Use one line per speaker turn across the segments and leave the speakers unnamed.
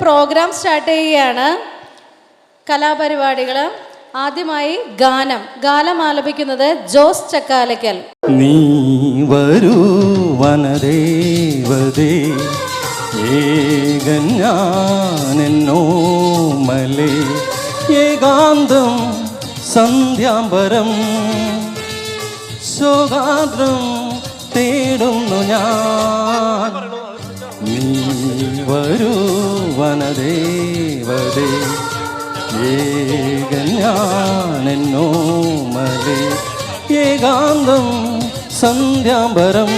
Programme start ചെയ്യുകയാണ്. കലാപരിപാടികൾ. ആദ്യമായി ഗാനം ആലപിക്കുന്നത് ജോസ് ചക്കാലക്കൽ.
നീ വരൂ വനദേവതേ ഏകജ്ഞാനെന്നോമലേ ഏകാന്തം സന്ധ്യാംബരം ശോകാദ്രം തേടുന്നു ഞാൻ. നീ വരൂ വനദേവതേ ഏകജ്ഞാനെന്നോമലേ ഏകാന്തം സന്ധ്യാംബരം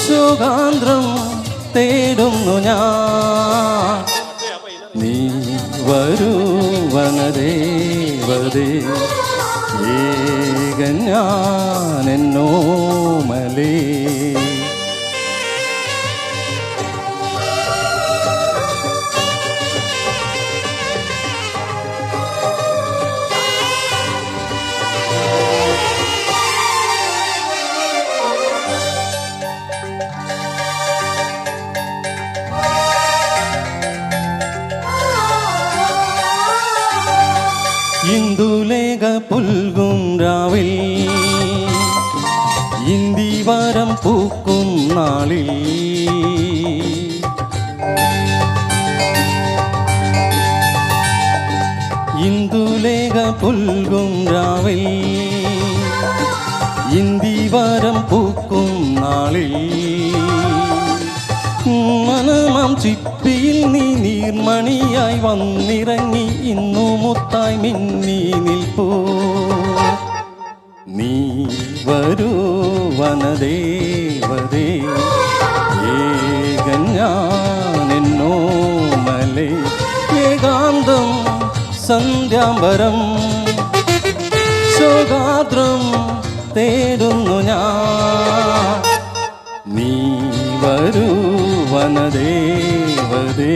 ശോകാന്ത്രം തേടുന്നു ഞാൻ. നീ വരൂ വനദേവതേ ഏകജ്ഞാനെന്നോമലേ. ഇന്ദുലേഖ പുൽകും രാവിൽ ഇന്ദിവാരം പൂക്കും നാളിൽ ഇന്ദുലേഖ പുൽകും രാവിൽ ഇന്ദിവാരം പൂക്കും നാളിൽ മനമാം ചിപ്പിയിൽ നീ നീർമണിയായി വന്നിറങ്ങി ഇന്നു മുത്തായി മിന്നി നിൽപ്പൂ. നീ വരൂ വനദേവതേ ഏകജ്ഞാനെന്നോമലേ ഏകാന്തം സന്ധ്യാംബരം ശോകാദ്രം തേടുന്നു ഞാൻ. നീ വരൂ വനദേവതേ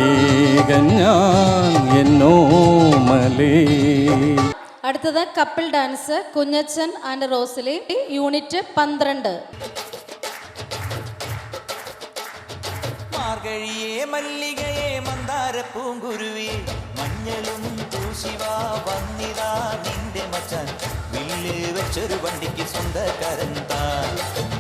ഏകജ്ഞാനെന്നോമലേ.
അടുത്തത് couple dance Kunjachan and Rosely, unit 12.
മാർഗഴിയേ മല്ലികയെ മന്ദാര പൂങ്കുരുവി മഞ്ഞളും പൂശിവാ വന്നിതാ നിന്റെ മച്ചാൻ വില്ല് വെച്ചൊരു വണ്ടിക്ക് സ്വന്തക്കാരൻ താൻ.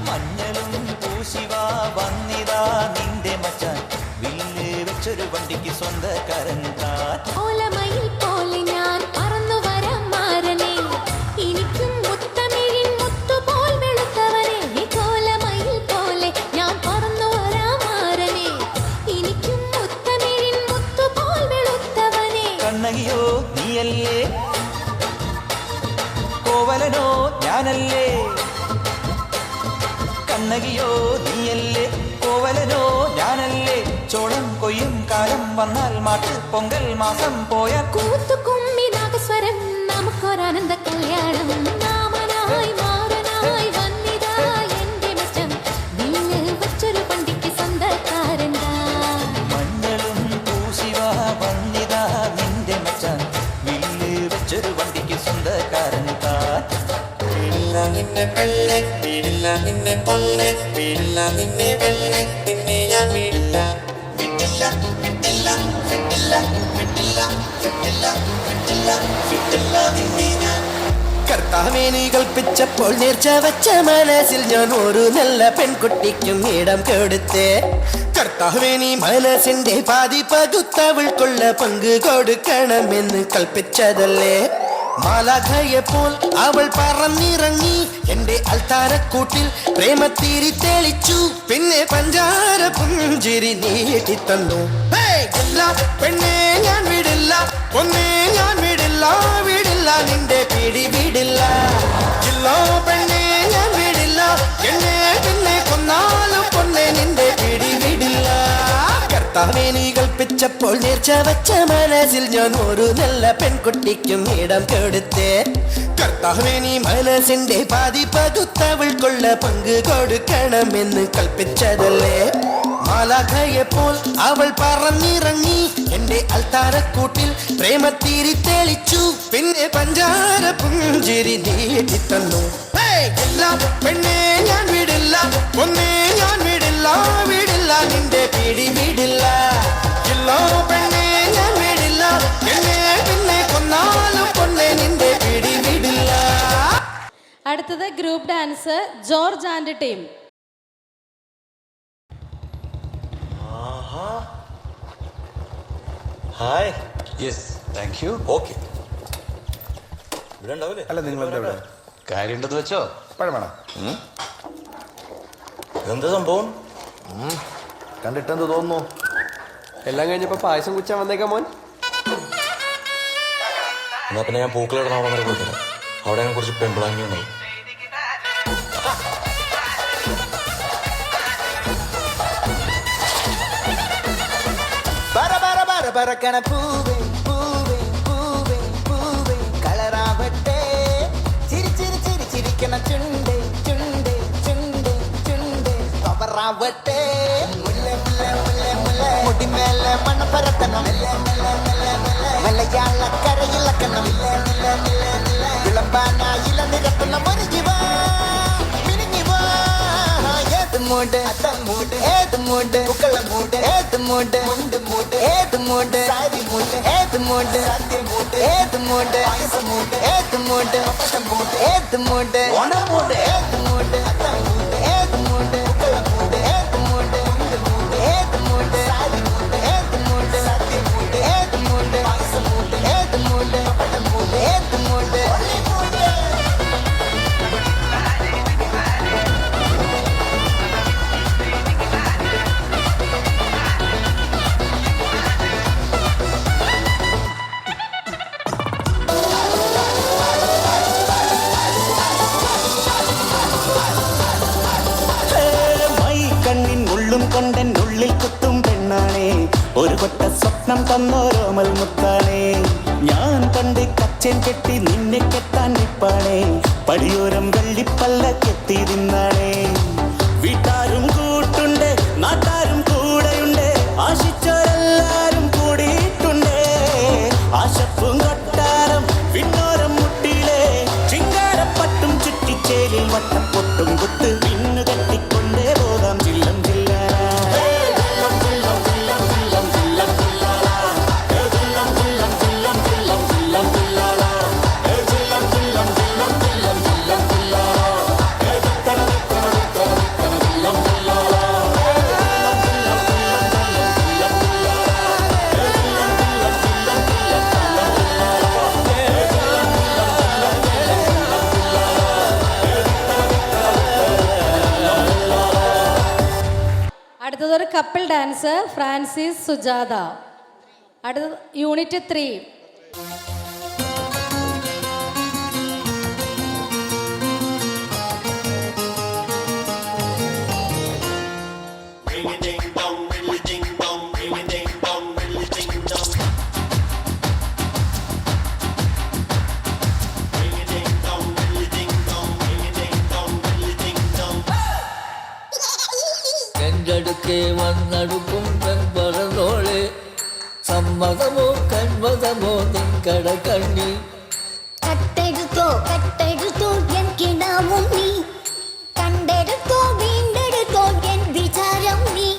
മഞ്ഞളും പൂശിവാ വന്നിതാ നിന്റെ മച്ചാൻ വില്ല് വെച്ചൊരു വണ്ടിക്ക് സ്വന്തക്കാരൻ താൻ.
ഓലമയിൽ പോലെ ഞാൻ പറന്നു വരാം മാരനെ എനിക്കും മുത്തമിഴിൻ മുത്തുപോൽ വെളുത്തവനെ. കോലമയിൽ പോലെ ഞാൻ പറന്നു വരാം മാരനെ എനിക്കും മുത്തമിഴിൻ മുത്തുപോൽ വെളുത്തവനെ.
കണ്ണകിയോ നീയല്ലേ കോവലനോ ഞാനല്ലേ. കണ്ണകിയോ നീയല്ലേ കോവലനോ ഞാനല്ലേ. ചോളം കൊയ്യും കാലം വന്നാൽ മാട്ട് പൊങ്കൽ മാസം പോയ
കൂത്തുകുമ്മി നാഗസ്വരം നമുക്കൊരാനന്ദ കല്യാണം. നാമനായി മാറനായി വന്നിതാ എന്റെ മച്ചൻ വില്ല് വെച്ചൊരു പണ്ടിക്ക് സ്വന്തക്കാരൻ താൻ.
മഞ്ഞളും പൂശിവാ വന്നിതാ നിന്റെ മച്ചാൻ വില്ല് വെച്ചൊരു വണ്ടിക്ക് സ്വന്തക്കാരൻ താൻ.
നിന്നെ വെള്ളെ വീടില്ല നിന്നെ പൊള്ളെ വീടില്ല നിന്നെ വെള്ളെ നിന്നെ ഞാൻ വീടില്ല വിട്ടില്ല വിട്ടില്ല വിട്ടില്ല വിട്ടില്ല വിട്ടില്ല വിട്ടില്ല വിട്ടില്ല നിന്നെ ഞാൻ. കർത്താവേ നീ കൽപ്പിച്ചപ്പോൾ നേർച്ച വെച്ച മനസ്സിൽ ഞാൻ ഒരു നല്ല പെൺകുട്ടിക്കും ഇടം കൊടുത്തേ. കർത്താവേ നീ മനസ്സിന്റെ പാതി പകുത്തവൾക്കുള്ള പങ്ക് കൊടുക്കണമെന്ന് കൽപ്പിച്ചതല്ലേ. മാലാഖയെപ്പോൾ അവൾ പറന്നിറങ്ങി എന്റെ അൽത്താരക്കൂട്ടിൽ പ്രേമത്തിരി തെളിച്ചു. പിന്നെ പഞ്ചാര പുഞ്ചിരി നീട്ടി തന്നു. പെണ്ണെ ഞാൻ വിടില്ല പൊന്നെ ഞാൻ വിടില്ല വിടില്ല നിന്റെ പിടി വിടില്ല. ഇല്ലോ പെണ്ണെ ഞാൻ വിടില്ല എന്നെ പിന്നെ കൊന്നാലും പൊന്നെ നിന്റെ പിടി വിടില്ല. കർത്താവേ നീ കൽപ്പിച്ചപ്പോൾ നേർച്ച വെച്ച മനസ്സിൽ ഞാൻ ഒരു നല്ല പെൺകുട്ടിക്കും ഇടം കൊടുത്തേ. കർത്താവേ നീ മനസ്സിന്റെ പാതി പകുത്തവൾക്കുള്ള പങ്ക് കൊടുക്കണമെന്ന് കൽപ്പിച്ചതല്ലേ. മാലാഖയെപ്പോൾ അവൾ പറന്നിറങ്ങി എന്റെ അൽത്താരക്കൂട്ടിൽ പ്രേമത്തിരി തെളിച്ചു. പിന്നെ പഞ്ചാര പുഞ്ചിരി നീട്ടി തന്നു. പെണ്ണെ ഞാൻ വിടില്ല പൊന്നെ ഞാൻ വിടില്ല വിടില്ല നിന്റെ പിടി വിടില്ല.
അടുത്തത് group dance George and team.
Hi.
Yes thank you.
Okay. ഇവിടെ ഉണ്ടാവില്ലേ?
അല്ല നിങ്ങൾ എന്താ ഇവിടെ?
കാര്യമുണ്ടെന്ന് വെച്ചോ.
പഴം വേണം.
ഇതെന്താ സംഭവം?
കണ്ടിട്ടെന്ത് തോന്നുന്നു?
എല്ലാം കഴിഞ്ഞപ്പോ പായസം കുച്ചാൻ വന്നേക്കാം മോൻ.
എന്നാ പിന്നെ ഞാൻ പൂക്കളിടുന്ന അവിടെ വരെ കൊടുക്കണം. അവിടെ ഞാൻ കുറച്ച് പെമ്പിളാങ്ങി ഉണ്ടാവും.
പറക്കണ പൂവേ പൂവേ പൂവേ പൂവേ കളറാവട്ടെ. ചിരി ചിരി ചിരി ചിരിക്കണ ചുണ്ടേ ചുണ്ടേ ചുണ്ടേ ചുണ്ടേ പവറാവട്ടെ. മുല്ല മുല്ല മുല്ല മുല്ല മുടിമേലെ മണ്ണ പരത്തണം. മലയാള കരയിളക്കണം. വിളമ്പാനായില നിരത്തണം. ഒരു ജീവ മിനിഞ്ഞി വാ. ഏത് മൂട് മൂട് ഏത് മൂട് പുക്കള മൂട് ഏത് മൂട് മുണ്ട് മൂട് ഏത് മൂട് സാരി മൂട് ഏത് മൂട് സദ്യ മൂട് ഏത് മൂട് പായസം മൂട് ഏത് മൂട് പപ്പടം മൂട് ഏത് മൂട് ഓണം മൂട് ഏത് മൂട് അത്തം മൂട് ഏത് മൂട് പുക്കള മൂട് ഏത് മൂട് മുണ്ട് മൂട് ഏത് മൂട് സാരി മൂട് ഏത് മൂട് സദ്യ മൂട് ഏത് മൂട് പായസം മൂട് ഏത് മൂട് പപ്പടം മൂട് ഏത് മൂട്
കൊണ്ടെന്നുള്ളിൽ കുത്തും പെണ്ണാണേ, ഒരു കൊട്ട സ്വപ്നം തന്നോരോമൽ മുത്താണേ. ഞാൻ പണ്ട് കച്ചൻ കെട്ടി നിന്നെ കെട്ടാൻ നിപ്പാണേ, പടിയോരം വെള്ളിപ്പല്ല കെട്ടി നിന്നാണേ. വീട്ടാരും കൂട്ടുണ്ട്, നാട്ടാരും കൂടെയുണ്ട്, ആശിച്ചോരെല്ലാരും കൂടിയിട്ടുണ്ട്. ആശപ്പും കൊട്ടാരം പിന്നോരം മുട്ടിയിലെ ചിങ്കാരപ്പട്ടും ചുറ്റിച്ചേലിൽ വട്ടപ്പൊട്ടും കുത്ത് പിന്നു കെട്ടിക്കൊണ്ടേ പോകാം ചില്ലം ചില്ല.
അടുത്തതൊരു കപ്പിൾ ഡാൻസ് ഫ്രാൻസിസ് സുജാത. അടുത്ത യൂണിറ്റ് 3.
എൻ്റടുക്കെ വന്നടുക്കും പെൺപറന്നോളെ, സമ്മതമോ കന്മതമോ നിൻകട കണ്ണി.
കട്ടെടുത്തോ കട്ടെടുത്തോ എൻ കിനാവും നീ, കണ്ടെടുത്തോ വീണ്ടെടുത്തോ എൻ വിചാരം നീ.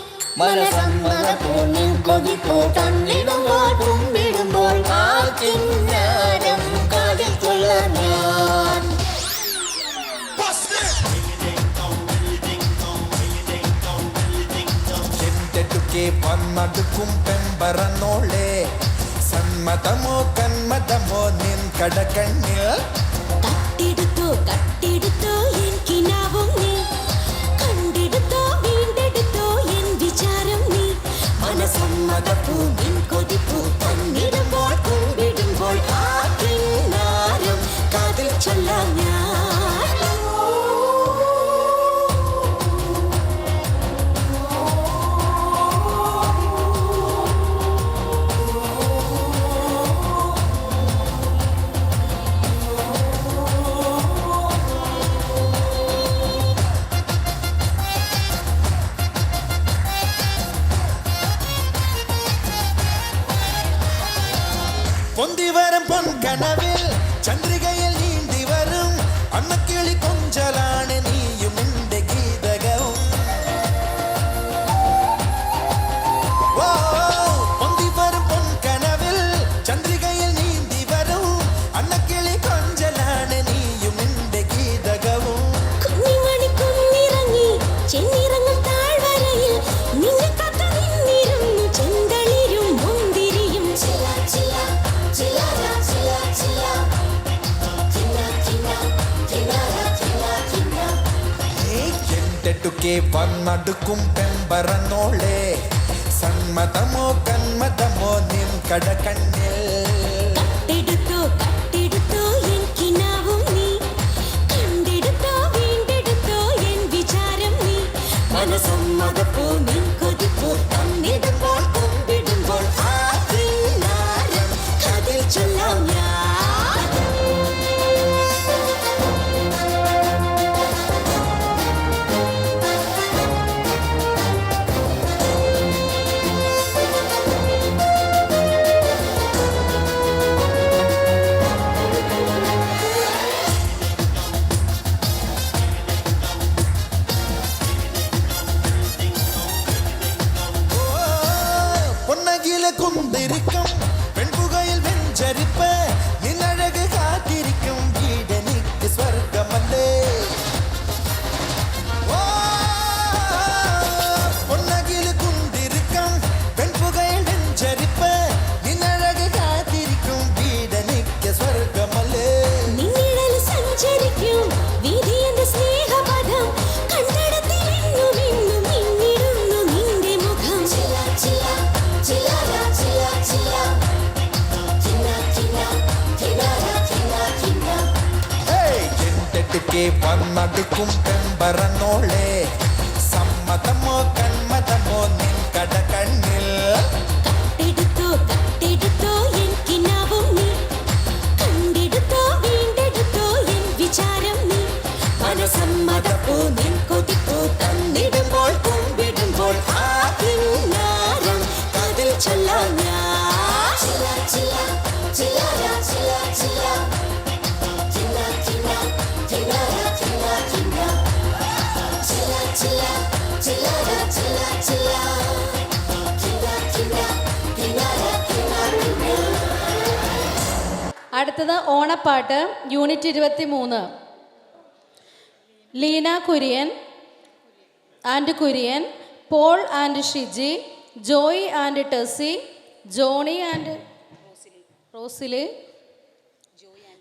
മനസമ്മതപ്പോ നിൻ കൊതിപ്പോ തന്നിടുമ്പോൾ കുമ്പിടുമ്പോൾ ആ കിന്നാരം കാതിൽ കൊള്ളാൻ ഞാൻ.
വന്നടുക്കും പെമ്പറന്നോളെ, സമ്മതമോ കന്മതമോ നിൻ കടകണ്ണിൽ.
കട്ടെടുത്തോ കട്ടെടുത്തോ എൻ കിനാവും നീ, കണ്ടെടുത്തോ വീണ്ടെടുത്തോ എൻ വിചാരം നീ. മനസമ്മതപ്പൂ നിൻ കൊതിപ്പൂ തന്നിടുമ്പോൾ കുമ്പിടുമ്പോൾ ആ കിന്നാരം കാതിൽ ചൊല്ലാൻ ഞാൻ.
പൊന്തിവരും പൊൻകനവിൽ ചന്ദ്രികയിൽ നീന്തി വരും അന്നക്കിളി കൊഞ്ചലാണ് നീയും എന്റെ ഗീതകവും. ഓ പൊന്തിവരും പൊൻകനവിൽ ചന്ദ്രികയിൽ നീന്തി വരും അന്നക്കിളി കൊഞ്ചലാണ് നീയും എന്റെ ഗീതകവും. കണ്ടെടുക്കെ വന്നടുക്കും പെമ്പറന്നോളെ സമ്മതമോ കന്മതമോ നിൻ കടകണ്ണിൽ
കട്ടെടുത്തോ കട്ടെടുത്തോ എൻ കിനാവും നീ കണ്ടെടുത്തോ വീണ്ടെടുത്തോ എൻ വിചാരം നീ മനസമ്മതപ്പോ നിൻ കൊതിപ്പോ തന്നിടുമ്പോൾ കുമ്പിടുമ്പോൾ ആ കിന്നാരം അതിൽ ചൊല്ലാം ഞാൻ
பொன்னகில குந்திருக்கும் பெண்புகையில் வெஞ்சரிப்ப நின் அழகு காத்திருக்கும் வீடனிக்கு ஸ்வர்க்கமல்லே பொன்னகில குந்திருக்கும் பெண்புகையில் வெஞ்சரிப்ப நின் அழகு காத்திருக்கும் வீடனிக்கு ஸ்வர்க்கமல்லே
നിന്നിഴൽ സഞ്ചരിക്കും വീതി എന്റെ സ്നേഹപദം കണ്ടെടുത്തിരുന്നും ഇന്നും മിന്നിടുന്നു നിന്റെ മുഖം ചില ചില ചില ചില ചില ചിന്ന ചിന്ന ചിന്നര ചിന്ന ചിന്ന
കണ്ടെടുക്കെ വന്നടുക്കും പെമ്പറന്നോളെ സമ്മതമോ കന്മതമോ നിൻ കടകണ്ണിൽ
കട്ടെടുത്തോ കട്ടെടുത്തോ എൻ കിനാവും നീ കണ്ടെടുത്തോ വീണ്ടെടുത്തോ എൻ വിചാരം നീ മനസമ്മതപ്പോ നിൻ കൊതിപ്പോ തന്നിടുമ്പോൾ കുമ്പിടുമ്പോൾ ആ കിന്നാരം അതിൽ ചൊല്ലാം ഞാൻ ചില ചില ചില ചില ചില ചിന്ന ചിന്ന ചിന്നര ചിന്ന ചിന്ന ചില ചില ചില്ലര ചില ചില ചിന്ന ചിന്ന ചിന്നര ചിന്ന ചിന്ന
അടുത്തത് ഓണപ്പാട്ട് unit 23. Leena Kurian and Kurian, Paul and Shiji, Joy and Tessy, Johnny and Rosily,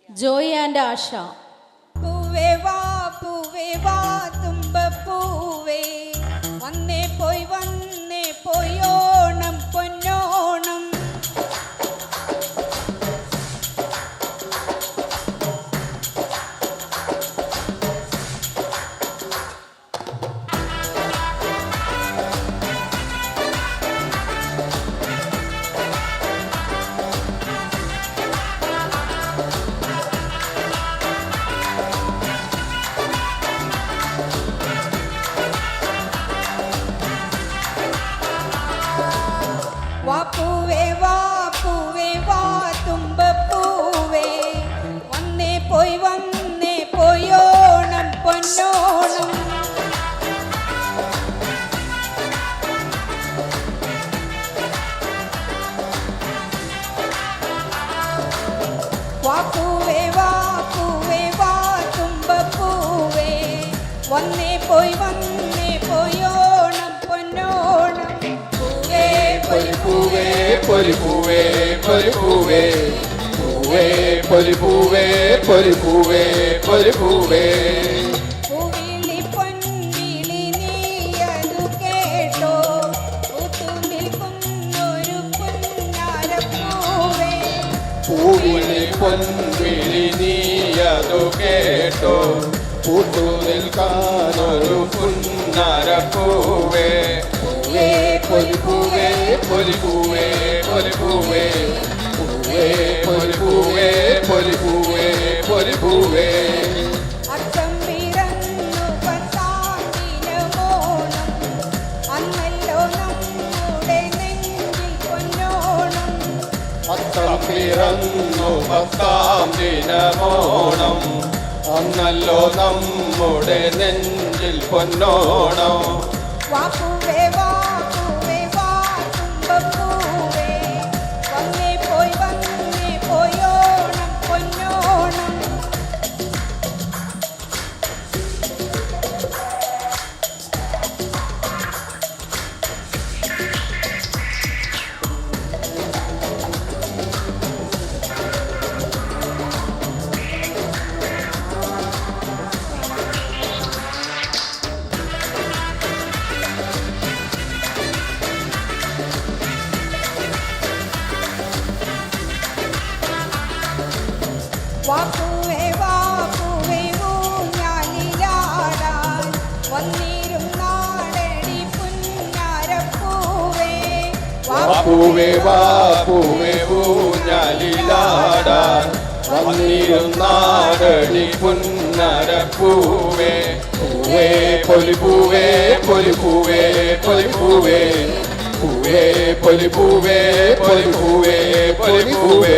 Joy and Asha.
പൂവേ വാ തുമ്പപ്പൂവേ വന്നേ പോയി ഓണം പൊന്നോണം വാ തുമ്പപ്പൂവേ വന്നേ പോയി ഓണം പൊന്നോണം വാ തുമ്പപ്പൂവേ വന്നേ പോയി ഓണം പൊന്നോണം പൂവേ
പൂവേ പൂവേ പൂവേ പൂവേ പൂവേ പൂവേ പൂവേ
പൂവിളി പൊൻവിളി നീയതു കേട്ടോ പൂത്തു നിൽക്കുന്നൊരു പുന്നാരപ്പൂവേ
പൂവിളി പൊൻവിളി നീയതു കേട്ടോ പൂത്തു നിൽക്കാനൊരു പുന്നാരപ്പൂവേ പൂവേ പൂവേ പൂവേ പൂവേ പൂവേ പൂവേ പൂവേ
അത്തം പിറന്നു 10-ാം ദിനമോണം അന്നല്ലോ നമ്മുടെ നെഞ്ചിൽ പൊന്നോണം
അത്തം പിറന്നു 10-ാം ദിനമോണം അന്നല്ലോ നമ്മുടെ നെഞ്ചിൽ പൊന്നോണം
വാപ്പൂവേ വാ തുമ്പപ്പൂവേ വന്നേ പോയി ഓണം പൊന്നോണം
വാപ്പൂവേ ഊഞ്ഞാലിലാടാൻ വന്നിരുന്നാടടി പുന്നരപ്പൂവേ പൂവേ പൊലിപ്പൂവേ പൊലിപ്പൂവേ പൊലിപ്പൂവേ പൂവേ പൊലിപ്പൂവേ പൊലിപ്പൂവേ പൊലിപ്പൂവേ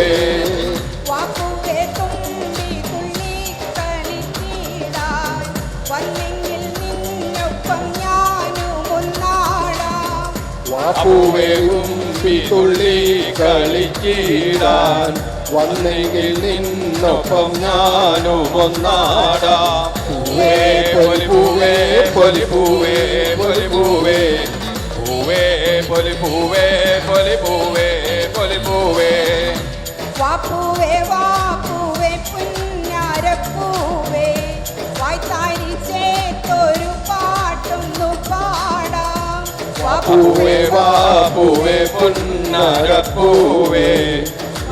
വാപ്പുവേ തുമ്പി തുള്ളി കളിച്ചിടാൻ വന്നെങ്കിൽ നിന്നൊപ്പം ഞാനും ഒന്നാടാം
വാപ്പൂവേ തുമ്പി തുള്ളി കളിച്ചിടാൻ വന്നെങ്കിൽ നിന്നൊപ്പം ഞാനും ഒന്നാടാം പൂവേ പൊലിപ്പൂവേ പൊലിപ്പൂവേ പൊലിപ്പൂവേ പൂവേ പൊലിപ്പൂവേ പൊലിപ്പൂവേ പൊലിപ്പൂവേ
വാപ്പുവേ പുന്നാരപ്പൂവേ വായ്ത്താരി ചേർത്തൊരു പാട്ടൊന്നു പാടാം
പൂവേ വാപ്പൂവേ പുന്നരപ്പൂവേ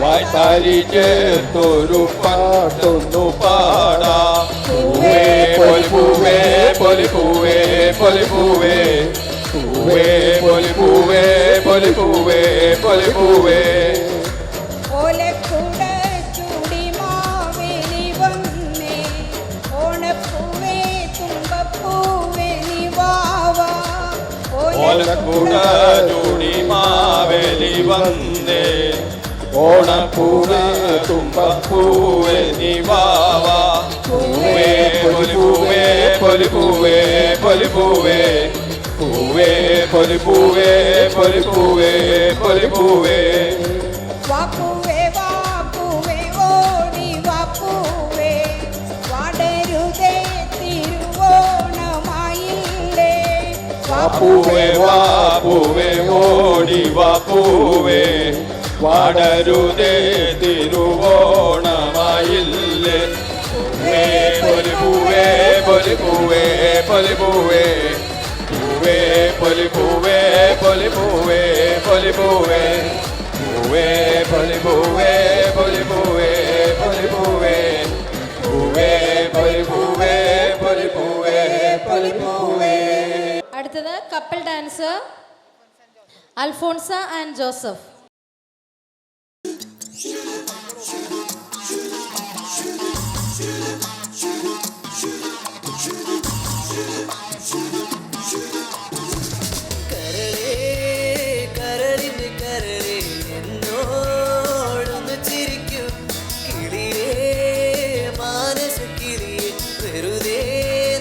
വായ്ത്താരി ചേർത്തൊരു പാട്ടൊന്നു പാടാം പൂവേ പൊലിപ്പൂവേ പൊലിപ്പൂവേ പൊലിപ്പൂവേ പൂവേ പൊലിപ്പൂവേ പൊലിപ്പൂവേ പൊലിപ്പൂവേ
ഓലക്കുട ചൂടി മാവേലി വന്നേ ഓണപ്പൂവേ തുമ്പപ്പൂവേ നീ വാവാ
ഓലക്കുട ചൂടി മാവേലി വന്നേ ഓണപ്പൂവേ തുമ്പപ്പൂവേ നീ വാവാ പൂവേ പൊലിപ്പൂവേ പൊലിപ്പൂവേ പൊലിപ്പൂവേ പൂവേ പൊലിപ്പൂവേ പൊലിപ്പൂവേ പൊലിപ്പൂവേ
വാപ്പുവേ ഓടി വാപ്പുവേ വാടരുതേ തിരുവോണമായില്ലേ
വാപ്പൂവേ ഓടി വാപ്പൂവേ വാടരുതേ തിരുവോണമായില്ലേ പൂവേ പൊലിപ്പൂവേ പൊലിപ്പൂവേ പൊലിപ്പൂവേ പൂവേ പൊലിപ്പൂവേ പൊലിപ്പൂവേ പൊലിപ്പൂവേ പൂവേ പൊലിപ്പൂവേ പൊലിപ്പൂവേ പൊലിപ്പൂവേ പൂവേ പൊലിപ്പൂവേ പൊലിപ്പൂവേ പൊലിപ്പൂവേ.
അടുത്തത് couple dance Alphonsa and Joseph.
കരളിന് കരളേ എന്നോടൊന്ന് ചിരിക്കൂ കിളിയേ മാനസ കിളിയേ വെറുതെ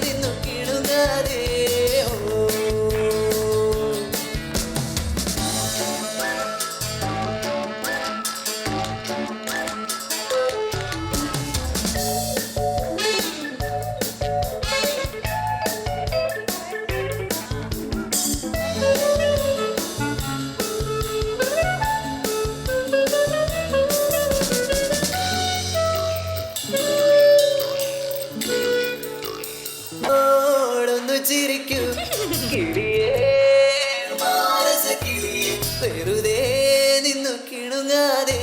നിന്നു കിടുങ്ങാതെ ഓടൊന്നു ചിരിക്കൂ കിളിയേ മാനസ കിളിയേ വെറുതെ നിന്നു കിണുങ്ങാതെ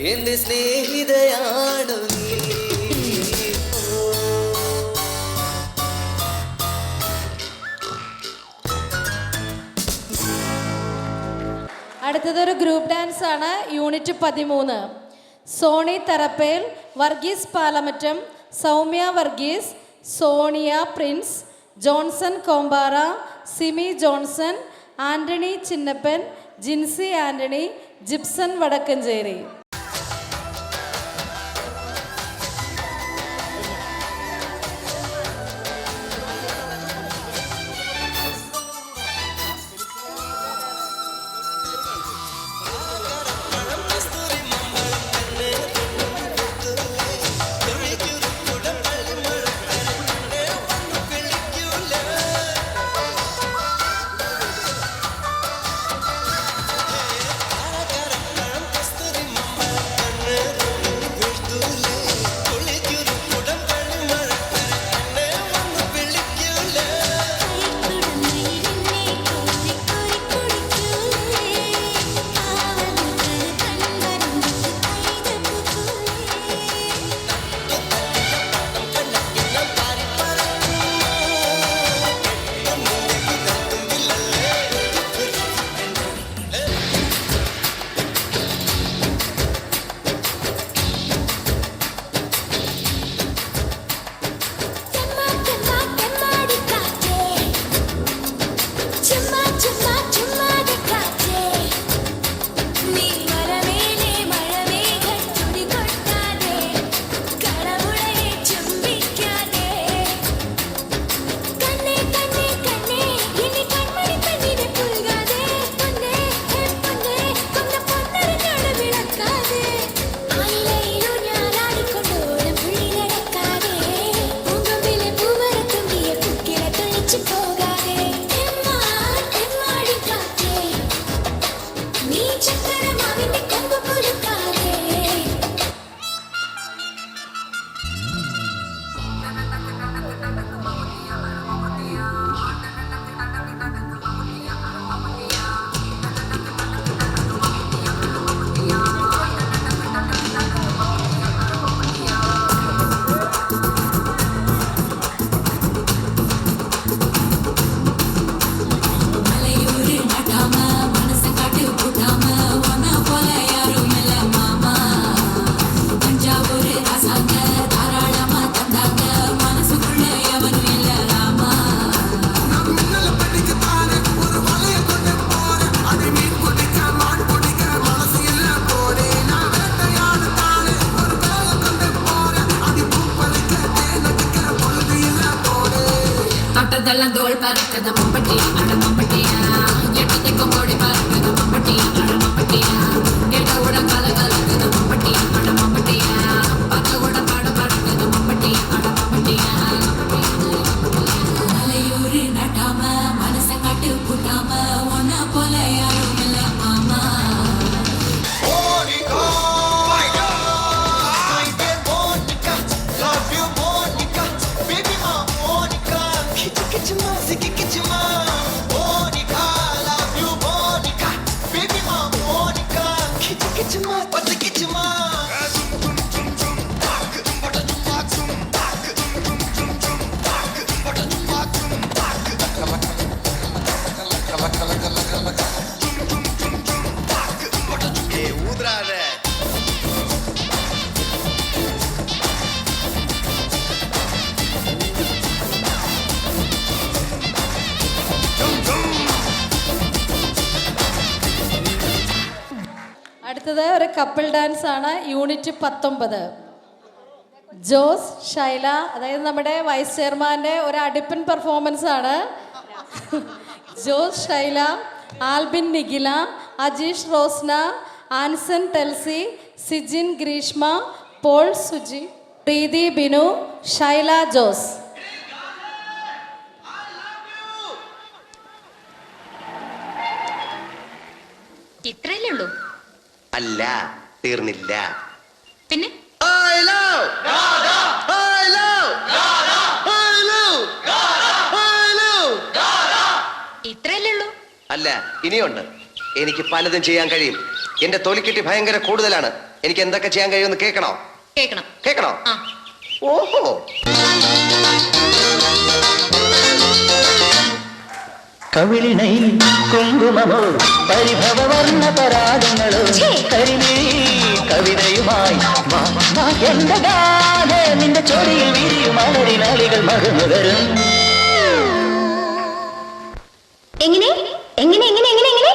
എന്റെ സ്നേഹിതയാണു നീ.
അടുത്തതൊരു ഗ്രൂപ്പ് ഡാൻസ് ആണ്. Unit 13. Soni Therappel, Varghese Palamattam, Soumya Varghese, Sonia Prince, Johnson Kompara, Simi Johnson, Antony Chinnappan, Jincy Antony, Jipson Vadakkanchery.
தோல் பறக்கத மம்பட்டி அட மம்பட்டியா எட்டத்தைக்கும் கோடி பறக்கத மம்பட்டி அட மம்பட்டியா கேட்ட கூட கல கலக்கத மம்பட்டி அட மம்பட்டியா பக்க கூட பாட பறக்கத மம்பட்டி அட மம்பட்டியா மலையூரு நட்டாம மனச காட்டு கூட்டாம ஒன்ன போல யாரும் இல்ல மாமா.
അടുത്തത് ഒരു കപ്പിൾ ഡാൻസ് ആണ്. യൂണിറ്റ് 19. ജോസ് ഷൈല, അതായത് നമ്മുടെ വൈസ് ചെയർമാൻ്റെ ഒരു അടുപ്പൻ പെർഫോമൻസ് ആണ്. ജോസ് ഷൈല, ആൽബിൻ നിഖില, അജീഷ് റോസ്ന, ആൻസൺ ടെൽസി, സിജിൻ ഗ്രീഷ്മ, പോൾ സുജി, പ്രീതി ബിനു, ഷൈല ജോസ്.
ഇത്രയല്ലേ ഉള്ളൂ?
അല്ല, തീർന്നില്ല.
പിന്നെ ഇത്രയല്ലേ ഉള്ളൂ?
അല്ല, ഇനിയുണ്ട്. എനിക്ക് പലതും ചെയ്യാൻ കഴിയും. എന്റെ തൊലിക്കെട്ടി ഭയങ്കര കൂടുതലാണ്. എനിക്ക് എന്തൊക്കെ ചെയ്യാൻ കഴിയുമെന്ന് കേൾക്കണോ?
കേൾക്കണം.
കേൾക്കണോ?
ആ.
ഓഹോ.
കവിളിണൈ കുങ്കുമമോ പരിഭവവർണ്ണ പരാഗങ്ങളോ കരിമീ കവിതയുമായി എന്റെ ഗാഥ നിന്റെ ചൊടിയിൽ വിരിയും അലരിനാളികൾ മറുമുകരും.
എങ്ങനെ എങ്ങനെ എങ്ങനെ എങ്ങനെ എങ്ങനെ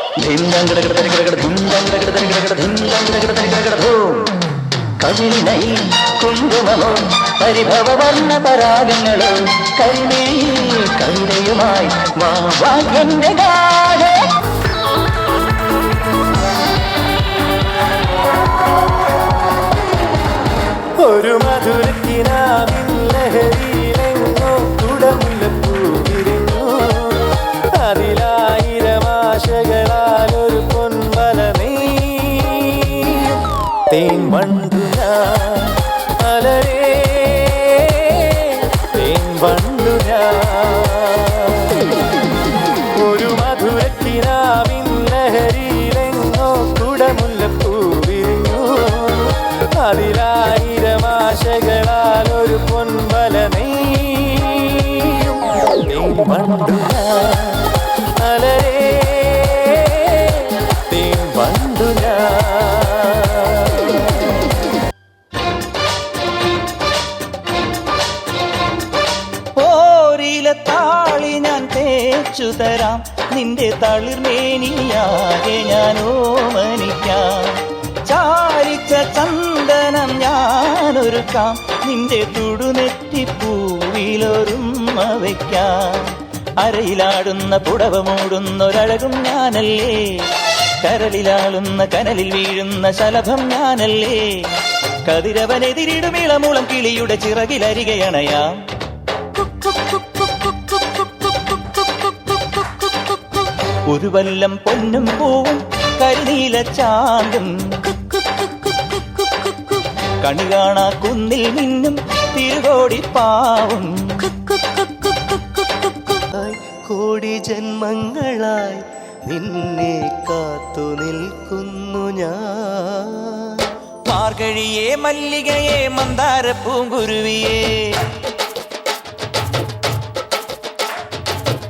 കവിളിണൈ കുങ്കുമമോ പരിഭവവർണ്ണ പരാഗങ്ങളോ കരിമീ കവിതയുമായി വാ എന്റെ ഗാഥ.
ഒരു മധുരക്കിനാവിൻ ലഹരിയിലെങ്ങോ കുടമുല്ലപ്പൂ വിരിഞ്ഞു. അതിലായിരം ആശകളാൽ ഒരു പൊൻവല നെയ്യും തേൻ വണ്ടു ഞാൻ അലരേ തേൻ വണ്ടു ഞാൻ. ഒരു മധുരക്കിനാവിൻ ലഹരിയിലെങ്ങോ കുടമുല്ലപ്പൂ വിരിഞ്ഞു. അതിലായിരം ആശകളാൽ ഒരു പൊൻവല നെയ്യും തേൻ വണ്ടു ഞാൻ അലരേ തേൻ വണ്ടു ഞാൻ.
ഓരിലെ താളി ഞാൻ തേച്ചു തരാം നിന്റെ തളിർമേനിയാകെ ഞാൻ ഓമനിക്കാം. ചാരിച്ച ചന്ദനം ഞാനൊരുക്കാം നിന്റെ തുടുനെറ്റിപ്പൂവിലൊരുമ്മ വയ്ക്കാം. അരയിലാടുന്ന പുടവ മൂടുന്നൊരഴകും ഞാനല്ലേ, കരളിലാളുന്ന കനലിൽ വീഴുന്ന ശലഭം ഞാനല്ലേ. കതിരവനെതിരിടും ഇളമുളം കിളിയുടെ ചിറകിലരികയണയാം. ഒരു വല്ലം പൊന്നും പൂവും കരിനീല ചാന്തും കണി കാണാ കുന്നിൽ നിന്നും തിരുകോടിപ്പാവും.
കോടി ജന്മങ്ങളായി നിന്നെ കാത്തു നിൽക്കുന്നു ഞാൻ.
മാർഗഴിയേ മല്ലികയെ മന്ദാര പൂങ്കുരുവിയേ,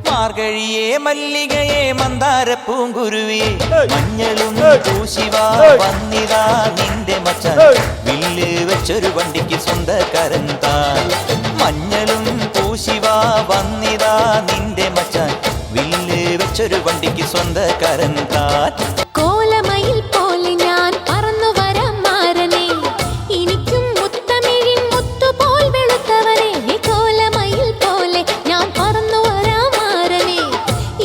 മാർഗഴിയേ മല്ലികയെ മന്ദാര പൂങ്കുരുവിയേ. മഞ്ഞളും പൂശിവാ വന്നിതാ നിന്റെ മച്ചാൻ വില്ല് വെച്ചൊരു വണ്ടിക്ക് സ്വന്തക്കാരൻ താൻ. മഞ്ഞളും പൂശിവാ വന്നിതാ നിന്റെ മച്ചാൻ വില്ല് വെച്ചൊരു വണ്ടിക്ക് സ്വന്തക്കാരൻ താൻ.
കോലമയിൽ പോലെ ഞാൻ പറന്നു വരാം മാരനെ, എനിക്കും മുത്തമിഴിൻ മുത്തുപോൽ വെളുത്തവനെ. കോലമയിൽ പോലെ ഞാൻ പറന്നു വരാം മാരനെ,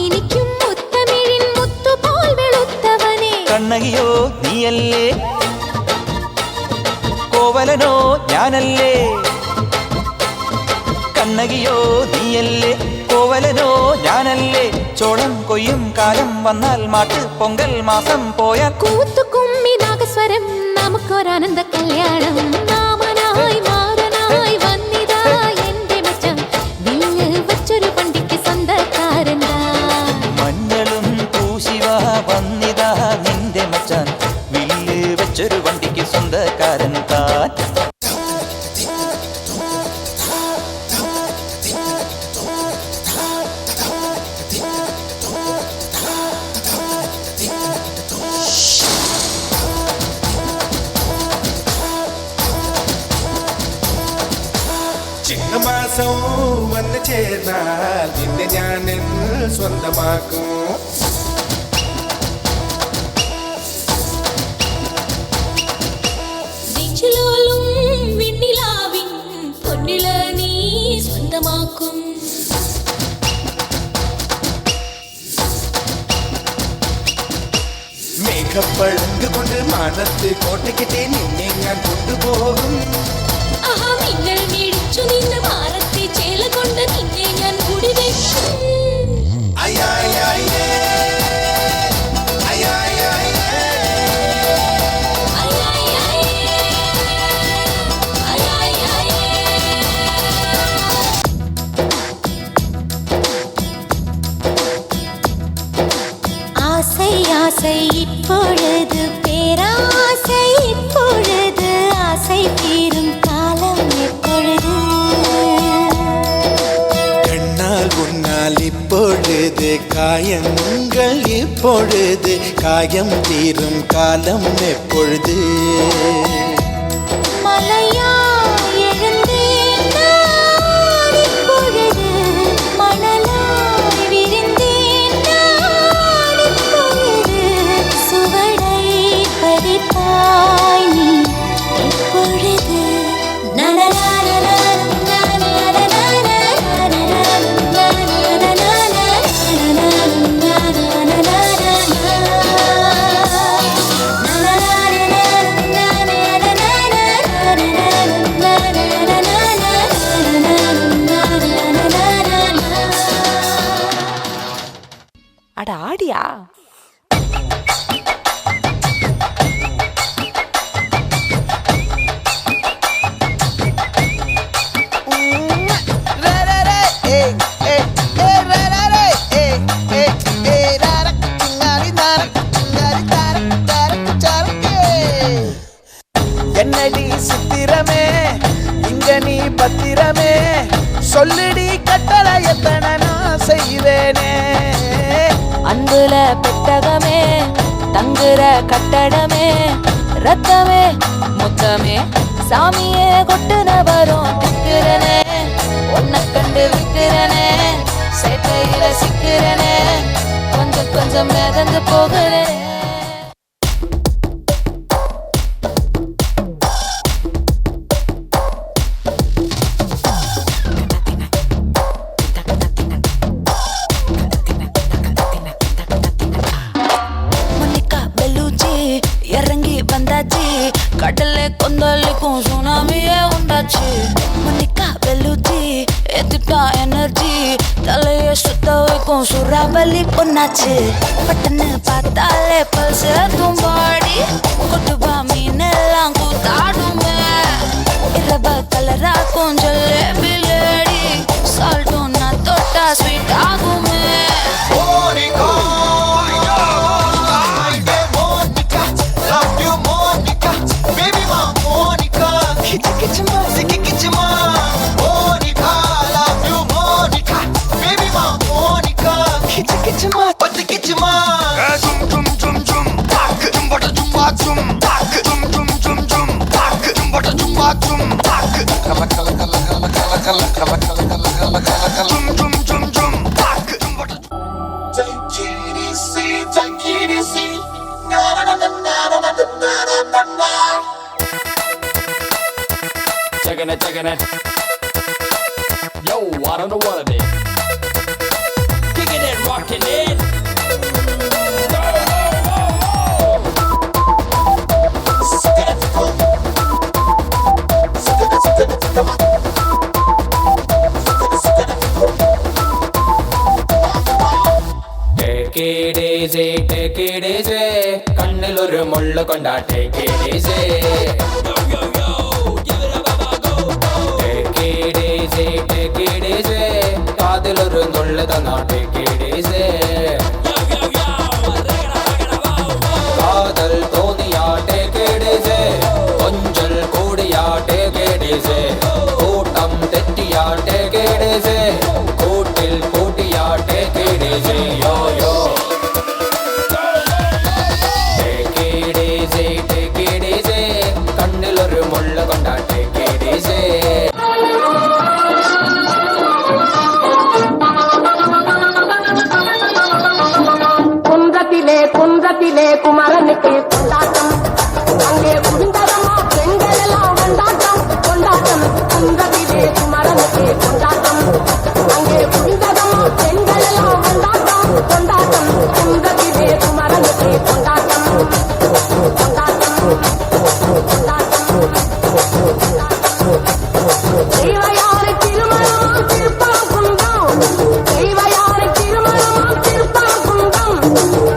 എനിക്കും മുത്തമിഴിൻ മുത്തുപോൽ വെളുത്തവനെ.
കണ്ണകിയോ നീയല്ലേ, കോവലനോ ഞാനല്ലേ. കണ്ണകിയോ നീയല്ലേ, കോവലനോ ഞാനല്ലേ. ചോളം കൊയ്യും കാലം വന്നാൽ മാട്ട് പൊങ്കൽ മാസം പോയാൽ
കൂത്തുകുമ്മി നാഗസ്വരം നമുക്കൊരാനന്ദ കല്യാണം. മാമനായി മാറനായി വന്നിതാ എന്റെ മച്ചം വില്ല് വച്ചൊരു വണ്ടിക്ക് സ്വന്തക്കാരനാ.
മഞ്ഞളും പൂശിവാ വന്നിതാ നിന്റെ മച്ചാൻ വില്ല് വെച്ചൊരു വണ്ടിക്ക് സ്വന്തക്കാരൻ താൻ.
ചിങ്ങമാസം വന്ന് ചേർന്നാൽ നിന്നെ ഞാൻ സ്വന്തമാക്കും.
നെഞ്ചിലോലും വിണ്ണിലാവിൻ പൊന്നില നീ സ്വന്തമാക്കും.
മേഘപ്പഴങ്ക് കൊണ്ട് മാനത്ത് കോട്ടയ്ക്കിട്ടേ നിന്നെ ഞാൻ കൊണ്ടുപോകും.
ആഹാ മിന്നൽ മേടിച്ചു നിന്റെ മാറത്തെ ചേല കൊണ്ട് നിന്നെ ഞാൻ കുടിവെക്കും.
അയ്യായ്യേ
ஆசை ஆசை இப்பொழுது பேராசை இப்பொழுது
இப்பொழுது காயங்கள் இப்பொழுது காயம் தீரும் காலம் எப்பொழுது
மலையா எழுந்தேன் நான் இப்பொழுது மணலாய் விரிந்தேன் நான் இப்பொழுது சுவடை பதித்தாய் நீ இப்பொழுது
அட ஆடியா
என்னடி சித்திரமே இங்க நீ பத்திரமே சொல்லுடி கட்டளை எத்தனை நான் செய்வேனே
அன்புல பெட்டகமே தங்குற கட்டடமே ரத்தமே முத்தமே சாமியே கொட்டுன வரும் திக்கிறனே உன்னை கண்டு விக்கிறனே சேட்டையில சிக்கிறனே கொஞ்சம் கொஞ்சம் மிதந்து போகிறேன் இறங்கி வந்தாச்சு கடல்ல கொந்தளிக்கும் சுனாமியே உண்டாச்சு மணிக்கா வெளுச்சி எதுட்டா எனர்ஜி தலைய சுத்த வைக்கும் சுறாவலி பொண்ணாச்சு பட்டன்னு பார்த்தாலே பல்ஸ் தும்பாடி கொட்டுபா மீன் எல்லாம் கூத்தாடுமே இரவ கலராக்கும் ஜல்லேபி லேடி சால்ட்டும் நான் தொட்டா ஸ்வீட் ஆகுமே
Checking it. Yo, I don't know what it is. Kicking it, rocking it. Take it easy. കണ്ണിലൊരു മുള്ള കൊണ്ടാ take it easy. Take it easy. കാതിലൊരു നുള്ളു തന്നാ take it easy. കാതൽ തോന്നിയാ take it easy. കൊഞ്ചൽ കൂടിയാ take it easy. കൂട്ടം തെറ്റിയാ take it easy. കൂട്ടിൽ കൂട്ടിയാ take it easy. Yo yo. Take it easy. കണ്ണിലൊരു മുള്ള കൊണ്ടാ take it easy.
குன்றத்திலே குமரனுக்கு கொண்டாட்டம் அங்கே குடிந்தரமா பெண்கள் எல்லாம் கொண்டாட்டம் கொண்டாட்டம் குன்றத்திலே குமரனுக்கு கொண்டாட்டம் அங்கே குடிந்தரமா பெண்கள் எல்லாம் கொண்டாட்டம் கொண்டாட்டம் குன்றத்திலே குமரனுக்கு கொண்டாட்டம் கொண்டாட்டம் தெய்வயாரை திருமணம் திருப்பம் குன்றம் தெய்வயாரை திருமணம் திருப்பம் குன்றம்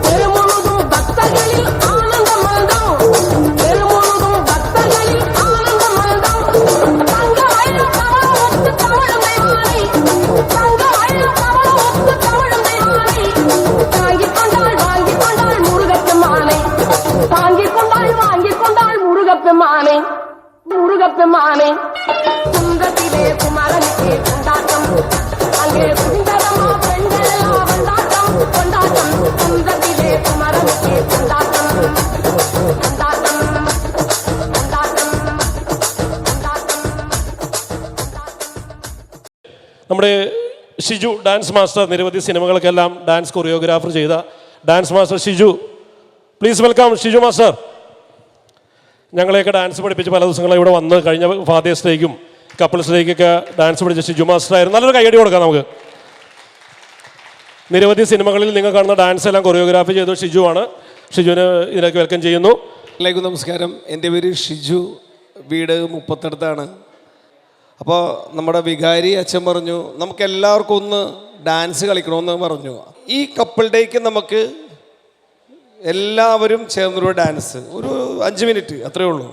பெருமுழுதும் பக்தர்களில் ஆனந்த மல்தம் பெருமுழுதும் பக்தர்களில் ஆனந்த மல்தம் தங்க வயல் கவலம் ஒத்து தமிழமை மாறி தங்க வயல் கவலம் ஒத்து தமிழமை மாறி தாங்கிக் கொண்டாள் வாங்கிக் கொண்டாள் முருகத்து மாலை தாங்கிக் கொண்டாள் வாங்கிக் கொண்டாள் முருகத்து மாலை முருகத்து மாலை குன்றத்திலே குமரனுக்கு கொண்டாட்டம் அங்கே குடிந்தரமா பெண்கள்
നമ്മുടെ ഷിജു ഡാൻസ് മാസ്റ്റർ, നിരവധി സിനിമകൾക്കെല്ലാം ഡാൻസ് കൊറിയോഗ്രാഫർ ചെയ്ത dance master Shiju. Please welcome Shiju master. ഞങ്ങളെയൊക്കെ ഡാൻസ് പഠിപ്പിച്ച് പല ദിവസങ്ങളും ഇവിടെ വന്ന് കഴിഞ്ഞ ഫാദേഴ്സ് ഡേക്കും കപ്പിൾസ് ഡേക്കൊക്കെ ഡാൻസ് പഠിച്ച ഷിജു മാസ്റ്റർ ആയിരുന്നു. നല്ലൊരു കൈയടി കൊടുക്കാം നമുക്ക്. നിരവധി സിനിമകളിൽ നിങ്ങൾ കാണുന്ന ഡാൻസ് എല്ലാം കൊറിയോഗ്രാഫി ചെയ്ത ഷിജു ആണ്. ഷിജുവിനെ ഇതിലേക്ക് വെൽക്കം ചെയ്യുന്നു.
എല്ലാവർക്കും നമസ്കാരം. എൻ്റെ പേര് ഷിജു, വീട് മുപ്പത്തടുത്താണ്. അപ്പോൾ നമ്മുടെ വികാരി അച്ഛൻ പറഞ്ഞു നമുക്ക് എല്ലാവർക്കും ഒന്ന് ഡാൻസ് കളിക്കണമെന്ന് പറഞ്ഞു. ഈ കപ്പിൾ ഡേക്ക് നമുക്ക് എല്ലാവരും ചേർന്നൊരു ഡാൻസ്, ഒരു 5 മിനിറ്റ് അത്രയേ ഉള്ളൂ.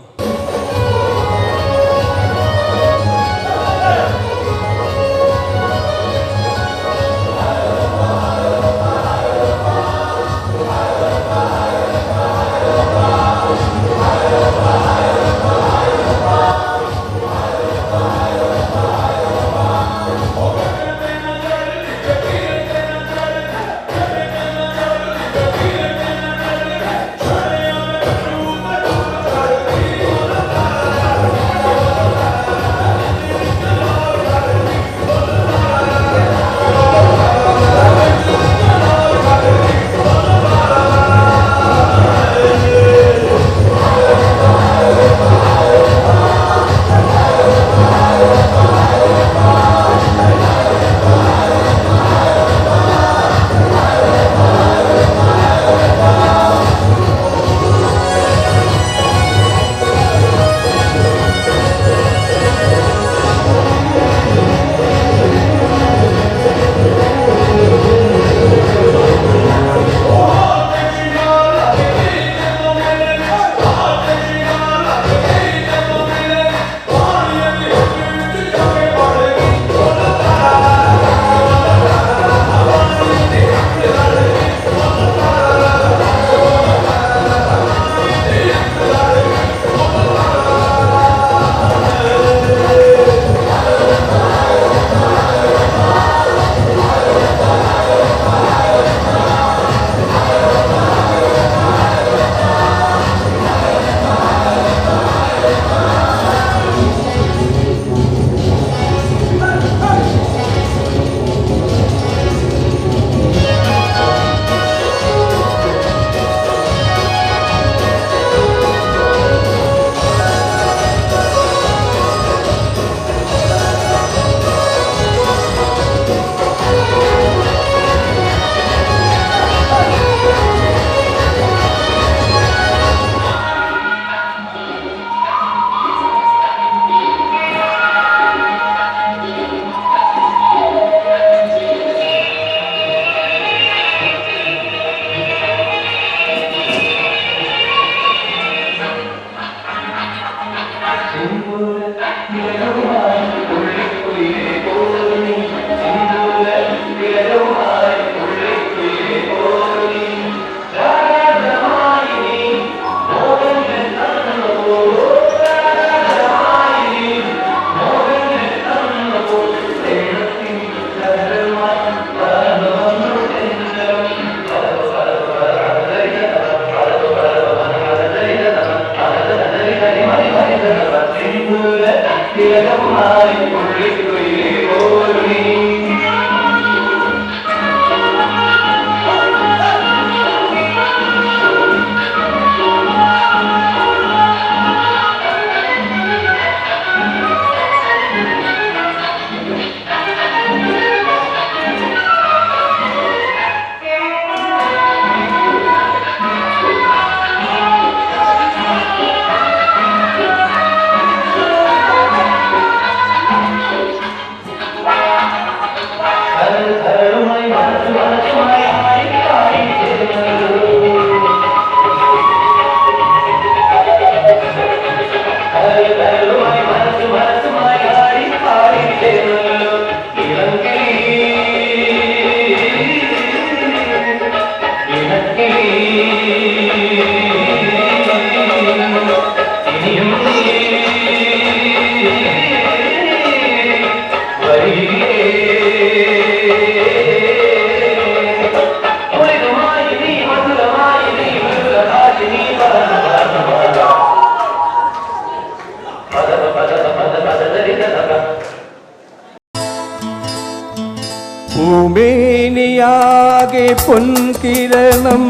പൂമേനിയാകെ പൊൻകിരണം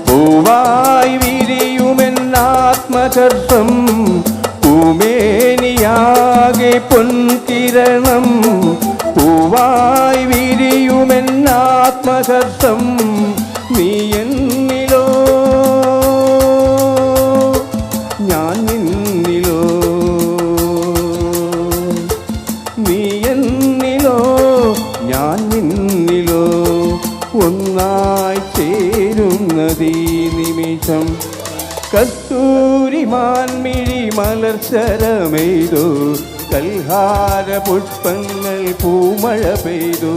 പൂവായി വിരിയുമെന്നാത്മകർഷം പൂമേനിയാകെ പൊൻകിരണം പൂവായി വിരിയുമെന്നാത്മകർഷം നീ എന്നിലോ ഞാൻ നിന്നിലോ നീ എന്നിലോ ഞാൻ നിന്നിലോ ഒന്നായി ചേരുന്നതീ നിമിഷം കസ്തൂരി മാൻമിഴി മലർച്ചരമെയ്തു കൽഹാര പുഷ്പങ്ങൾ പൂമഴ പെയ്തു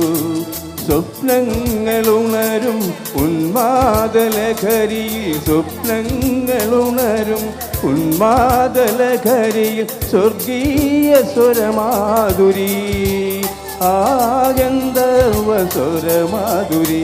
സ്വപ്നങ്ങൾ ഉണരും ഉന്മാദലഹരിയിൽ സ്വപ്നങ്ങൾ ഉണരും ഉന്മാദലഹരിയിൽ സ്വർഗീയ സ്വരമാധുരി ആഗന്ധർവ സ്വരമാധുരി